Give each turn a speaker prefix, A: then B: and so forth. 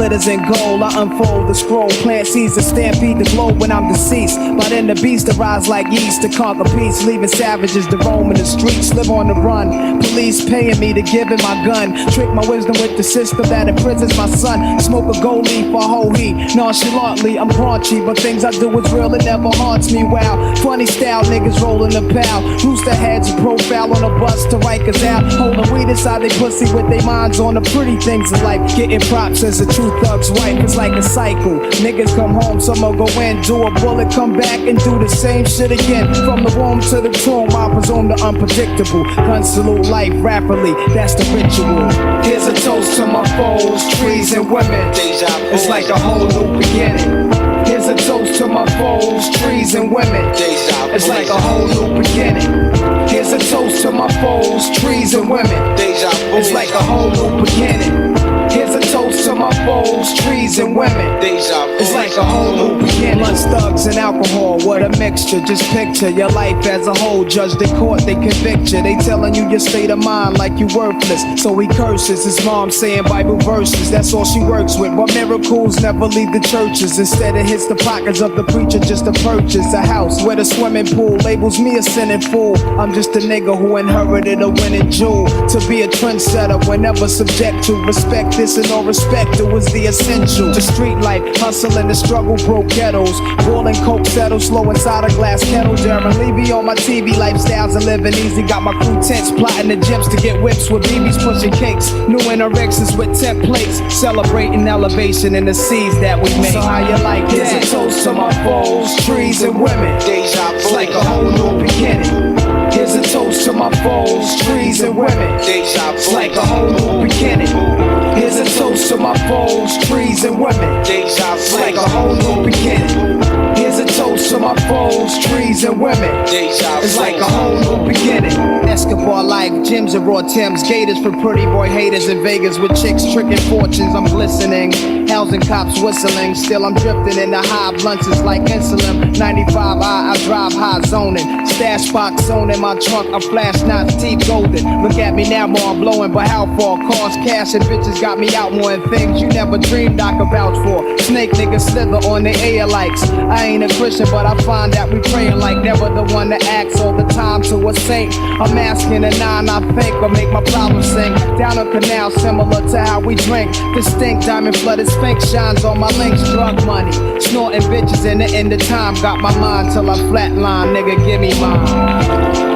A: glitters and gold. I unfold the scroll, plant seeds to stampede the globe when I'm deceased. By then the beast arise like yeast to conquer peace, leaving savages to roam in the streets, live on the run. Police paying me to give him my gun, trick my wisdom with the system that imprisons my son. Smoke a gold leaf for whole heat, nonchalantly I'm raunchy, but things I do is real, it never haunts me. Wow, funny style, niggas rolling a pal. Rooster heads profile on a bus to Rikers out, holding weed inside they pussy with their minds on the pretty things of life. Getting props as a true thug's wife, it's like a cycle. Niggas come home, some'll go in, do a bullet, come back and do the same shit again. From the womb to the tomb, I presume the unpredictable. Gun salute life rapidly, that's the ritual. Here's a toast to my foes, trees and women. It's like a whole new beginning. Here's a toast to my foes, trees and women. It's like a whole new beginning. Here's a toast to my foes, trees and women. It's like a whole new beginning. Here's a toast to my foes, trees and women. It's like a whole new beginning. Blunts, thugs, and alcohol, what a mixture. Just picture your life as a whole. Judged in court, they convict you. They telling you your state of mind like you worthless. So he curses his mom saying Bible verses. That's all she works with. But miracles never leave the churches. Instead it hits the pockets of the preacher just to purchase a house with a swimming pool. Labels me a sinning fool. I'm just a nigga who inherited a winning jewel. To be a trendsetter whenever subject to respect. This and no respect, it was the essential. To street life, hustle and the struggle broke ghettos. Boiling coke settle slow inside a glass kettle. Darren Levy on my TV, lifestyles and living easy. Got my crew tents, plotting the gyms to get whips with BBs pushing cakes. New anorexics with templates, celebrating elevation in the seeds that we make. So how you like that? Here's a toast to my foes, trees and women. It's like a whole new beginning. Here's a toast to my foes, trees and women. It's like a whole new beginning. Here's a toast to my foes, trees and women. It's like a whole new beginning. Here's a toast to my foes, trees and women. It's like a whole new beginning. Escobar life, gyms and raw Timbs, gators for pretty boy haters in Vegas with chicks tricking fortunes. I'm glistening, housing cops whistling. Still I'm drifting in the high blunts, it's like insulin. 95 I drive high zoning. Stash box zone in my trunk, I flash knots, teeth golden. Look at me now, more I'm blowing, but how far? Cars, cash, and bitches got me out more and things you never dreamed I could vouch for. Snake niggas slither on the air likes. I ain't a Christian, but I find that we praying like never the one that acts all the time to a saint. I'm asking a nine, I think, or make my problems sink. Down a canal, similar to how we drink. Distinct diamond flooded sphinx shines on my links. Drug money, snorting bitches in the end of time. Got my mind till I flatline, nigga, give me mine.